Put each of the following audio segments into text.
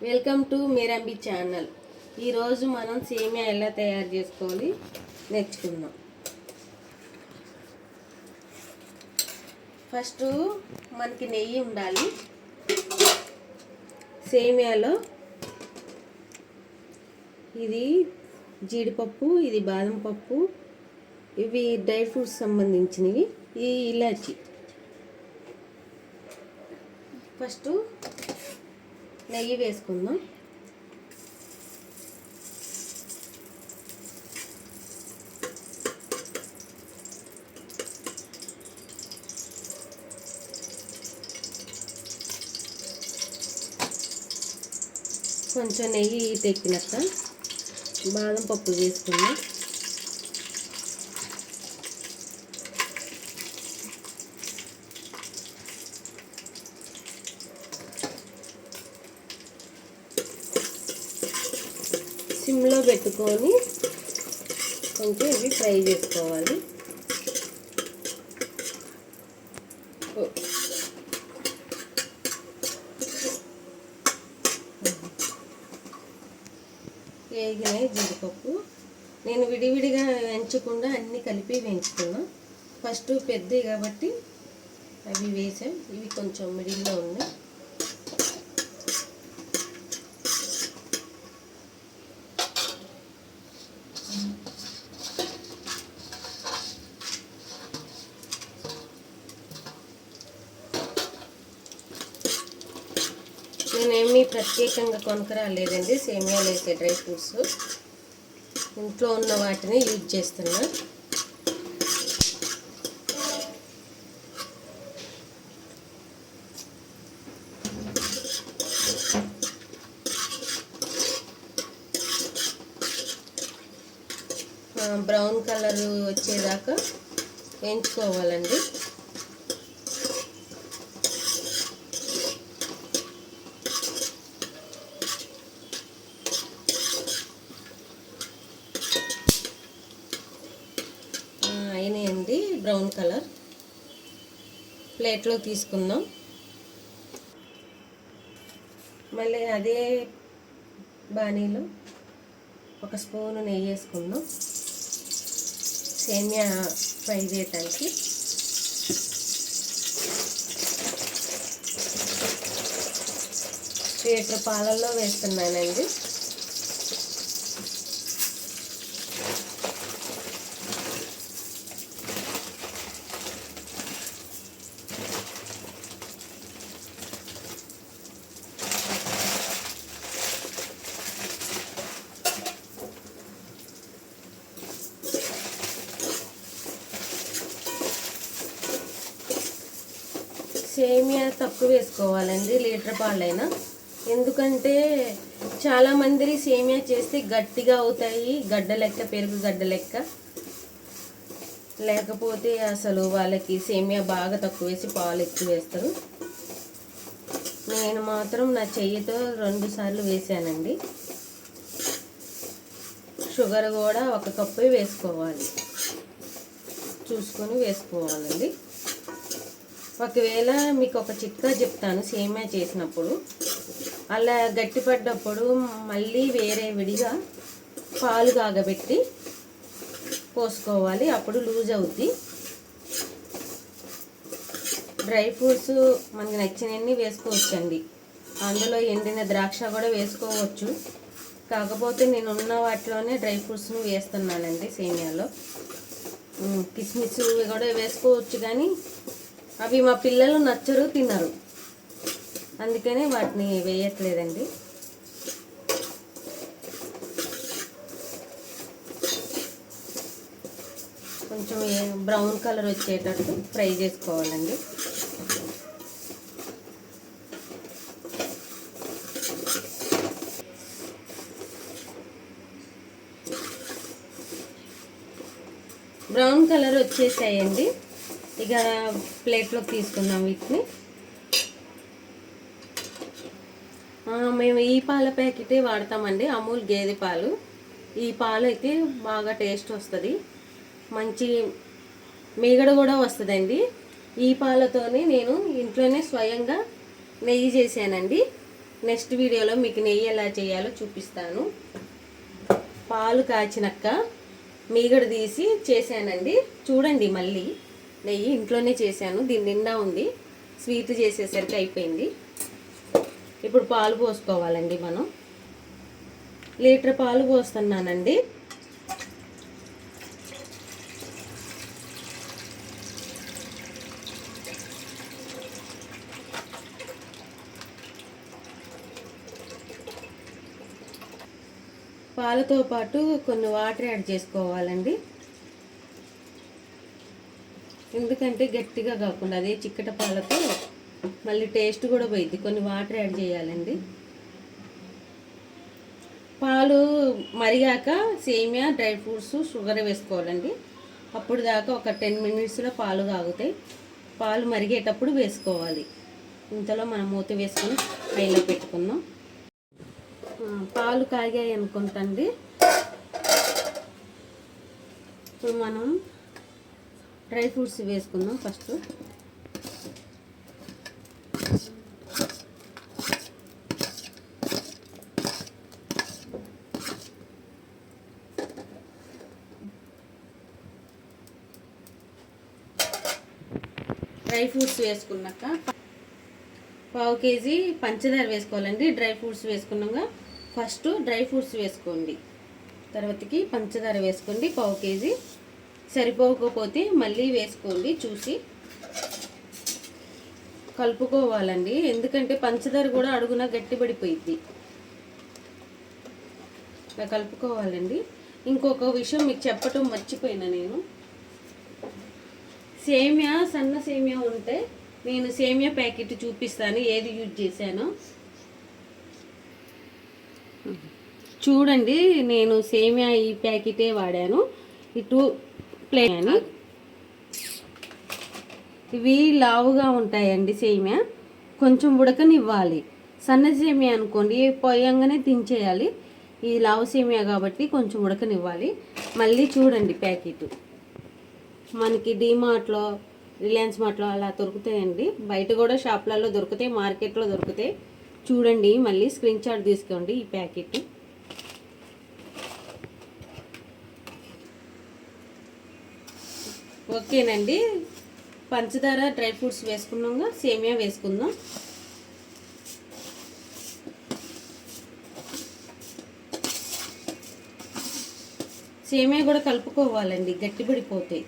Welcome to మీరంబి channel. ఈరోజు మనం సేమియా ఎలా తయారు చేసుకోవాలి నేర్చుకుందాం. ఫస్ట్ మనకి నెయ్యి ఉండాలి. సేమియాలో ఇది జీడిపప్పు, ఇది బాదం పప్పు, ఇవి డ్రై ఫ్రూట్స్ సంబంధించినవి, ఈ ఇలాచి. ఫస్ట్ నెయ్యి వేసుకుందాం. కొంచెం నెయ్యి తెక్కినాక బాదం పప్పు వేసుకుందాం. సిమ్లో పెట్టుకొని కొంచెం ఇవి ఫ్రై చేసుకోవాలి. వేగినాయి జీడిపప్పు. నేను విడివిడిగా వేయించకుండా అన్నీ కలిపి వేయించుకున్నా. ఫస్ట్ పెద్దవి కాబట్టి అవి వేసాం. ఇవి కొంచెం మిడిల్లో ఉన్నాయి. నేనేమి ప్రత్యేకంగా కొనుక్కరాలేదండి. సేమియాలు వేసే డ్రై ఫ్రూట్స్ ఇంట్లో ఉన్న వాటిని యూజ్ చేస్తున్నా. బ్రౌన్ కలర్ వచ్చేదాకా వేయించుకోవాలండి. అయినాయండి బ్రౌన్ కలర్. ప్లేట్లో తీసుకుందాం. మళ్ళీ అదే బాణీలో ఒక స్పూను నెయ్యి వేసుకుందాం సేమియా ఫ్రై చేయడానికి. లీటర్ పాలల్లో వేస్తున్నానండి. సేమియా తక్కువ వేసుకోవాలండి లీటర్ పాలైనా. ఎందుకంటే చాలామంది సేమియా చేస్తే గట్టిగా అవుతాయి, గడ్డ లెక్క, పెరుగు గడ్డ లెక్క. లేకపోతే అసలు వాళ్ళకి సేమియా బాగా తక్కువ వేసి పాలు ఎక్కువ వేస్తారు. నేను మాత్రం నా చెయ్యితో 2 సార్లు వేసానండి. షుగర్ కూడా 1 కప్పు వేసుకోవాలి, చూసుకొని వేసుకోవాలండి. ఒకవేళ మీకు ఒక చిట్కా చెప్తాను. సేమియా చేసినప్పుడు అలా గట్టిపడ్డప్పుడు మళ్ళీ వేరే విడిగా పాలు కాగబెట్టి పోసుకోవాలి. అప్పుడు లూజ్ అవుద్ది. డ్రై ఫ్రూట్స్ మనకి నచ్చినన్ని వేసుకోవచ్చండి. అందులో ఎండిన ద్రాక్ష కూడా వేసుకోవచ్చు. కాకపోతే నేను ఉన్న వాటిలోనే డ్రై ఫ్రూట్స్ను వేస్తున్నానండి సేమియాలో. కిస్మిస్ కూడా వేసుకోవచ్చు, కానీ అవి మా పిల్లలు నచ్చరు, తినరు. అందుకనే వాటిని వేయట్లేదండి. కొంచెం బ్రౌన్ కలర్ వచ్చేటట్టు ఫ్రై చేసుకోవాలండి. బ్రౌన్ కలర్ వచ్చేసాయండి. ఇక ప్లేట్లోకి తీసుకుందాం వీటిని. మేము ఈ పాల ప్యాకెటే వాడతామండి, అమూల్ గేదె పాలు. ఈ పాలు అయితే బాగా టేస్ట్ వస్తుంది, మంచి మీగడ కూడా వస్తుందండి. ఈ పాలతోనే నేను ఇంట్లోనే స్వయంగా నెయ్యి చేశానండి. నెక్స్ట్ వీడియోలో మీకు నెయ్యి ఎలా చేయాలో చూపిస్తాను. పాలు కాచినాక మీగడ తీసి చేశానండి. చూడండి, మళ్ళీ నెయ్యి ఇంట్లోనే చేశాను. దీని నిండా ఉంది. స్వీట్ చేసేసరికి అయిపోయింది. ఇప్పుడు పాలు పోసుకోవాలండి. మనం లీటర్ పాలు పోస్తున్నానండి. పాలతో పాటు కొన్ని వాటర్ యాడ్ చేసుకోవాలండి. ఎందుకంటే గట్టిగా కాకుండా అదే చిక్కట పాలతో మళ్ళీ టేస్ట్ కూడా పోయిద్ది. కొన్ని వాటర్ యాడ్ చేయాలండి. పాలు మరిగాక సేమియా, డ్రై ఫ్రూట్స్, షుగర్ వేసుకోవాలండి. అప్పుడు దాకా ఒక 10 మినిట్స్లో పాలు కాగుతాయి. పాలు మరిగేటప్పుడు వేసుకోవాలి. ఇంతలో మనం మూత వేసుకొని హైలో పెట్టుకుందాం. పాలు కాగాయి అనుకుంటండి. ఇప్పుడు మనం డ్రై ఫ్రూట్స్ వేసుకుందాం. ఫస్ట్ డ్రై ఫ్రూట్స్ వేసుకున్నాక పావు కేజీ పంచదార వేసుకోవాలండి. డ్రై ఫ్రూట్స్ వేసుకున్నాక ఫస్ట్ డ్రై ఫ్రూట్స్ వేసుకోండి, తర్వాతకి పంచదార వేసుకోండి. పావు కేజీ సరిపోకపోతే మళ్ళీ వేసుకోండి. చూసి కలుపుకోవాలండి. ఎందుకంటే పంచదార కూడా అడుగున గట్టిపడిపోయిద్ది. ఇలా కలుపుకోవాలండి. ఇంకొక విషయం మీకు చెప్పటం మర్చిపోయినా, నేను సేమియా, సన్న సేమియా ఉంటే నేను సేమియా ప్యాకెట్ చూపిస్తాను ఏది యూజ్ చేశానో. చూడండి, నేను సేమియా ఈ ప్యాకెటే వాడాను. ఈ 2 ప్లేన్ ఇవి లావుగా ఉంటాయండి. సేమియా కొంచెం ఉడకనివ్వాలి. సన్న సేమియా అనుకోండి పోయంగానే దించేయాలి. ఈ లావు సేమియా కాబట్టి కొంచెం ఉడకనివ్వాలి. మళ్ళీ చూడండి, ప్యాకెట్ మనకి డీమార్ట్లో, రిలయన్స్ మార్ట్లో అలా దొరుకుతాయండి. బయట కూడా షాప్లలో దొరుకుతాయి, మార్కెట్లో దొరుకుతాయి. చూడండి, మళ్ళీ స్క్రీన్ షాట్ తీసుకోండి ఈ ప్యాకెట్. ఓకేనండి. పంచదార, డ్రై ఫ్రూట్స్ వేసుకున్నాక సేమియా వేసుకుందాం. సేమియా కూడా కలుపుకోవాలండి, గట్టిపడిపోతాయి.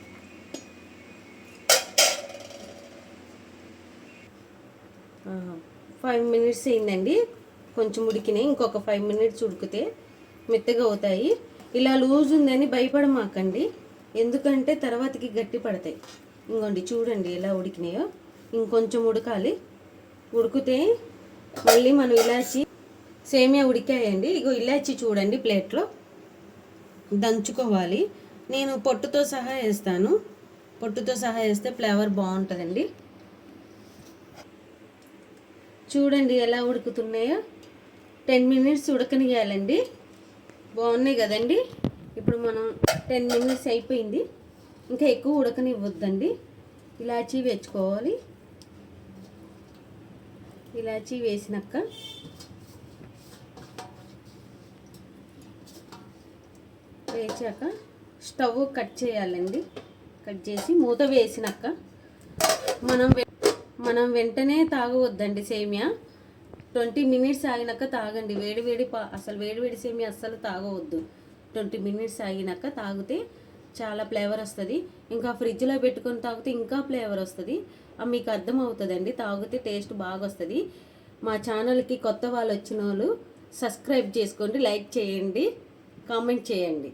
ఆ, 5 మినిట్స్ అయిందండి. కొంచెం ఉడికినాయి. ఇంకొక 5 మినిట్స్ ఉడికితే మెత్తగా అవుతాయి. ఇలా లూజ్ ఉందని భయపడమాకండి, ఎందుకంటే తర్వాతకి గట్టి పడతాయి. ఇంకోండి చూడండి ఎలా ఉడికినాయో. ఇంకొంచెం ఉడకాలి. ఉడికితే మళ్ళీ మనం ఇలాచి, సేమియా ఉడికాయండి. ఇగో ఇలాచి చూడండి ప్లేట్లో దంచుకోవాలి. నేను పొట్టుతో సహా వేస్తాను. పొట్టుతో సహా వేస్తే ఫ్లేవర్ బాగుంటుందండి. చూడండి ఎలా ఉడుకుతున్నాయో. 10 మినిట్స్ ఉడకనియాలండి. బాగున్నాయి కదండి. ఇప్పుడు మనం 10 మినిట్స్ అయిపోయింది. ఇంకా ఎక్కువ ఉడకనివ్వద్దండి. ఇలాచీ వేసుకోవాలి. ఇలాచీ వేసినాక వేసాక స్టవ్ కట్ చేయాలండి. కట్ చేసి మూత వేసినాక మనం వెంటనే తాగవద్దండి సేమియా. 20 మినిట్స్ ఆగినాక తాగండి. అసలు వేడివేడి సేమియా అస్సలు తాగవద్దు. 20 మినిట్స్ ఆగినాక తాగితే చాలా ఫ్లేవర్ వస్తుంది. ఇంకా ఫ్రిడ్జ్లో పెట్టుకొని తాగితే ఇంకా ఫ్లేవర్ వస్తుంది. మీకు అర్థమవుతుందండి. తాగితే టేస్ట్ బాగా వస్తుంది. మా ఛానల్కి కొత్త వాళ్ళు వచ్చిన వాళ్ళు సబ్స్క్రైబ్ చేసుకోండి, లైక్ చేయండి, కామెంట్ చేయండి.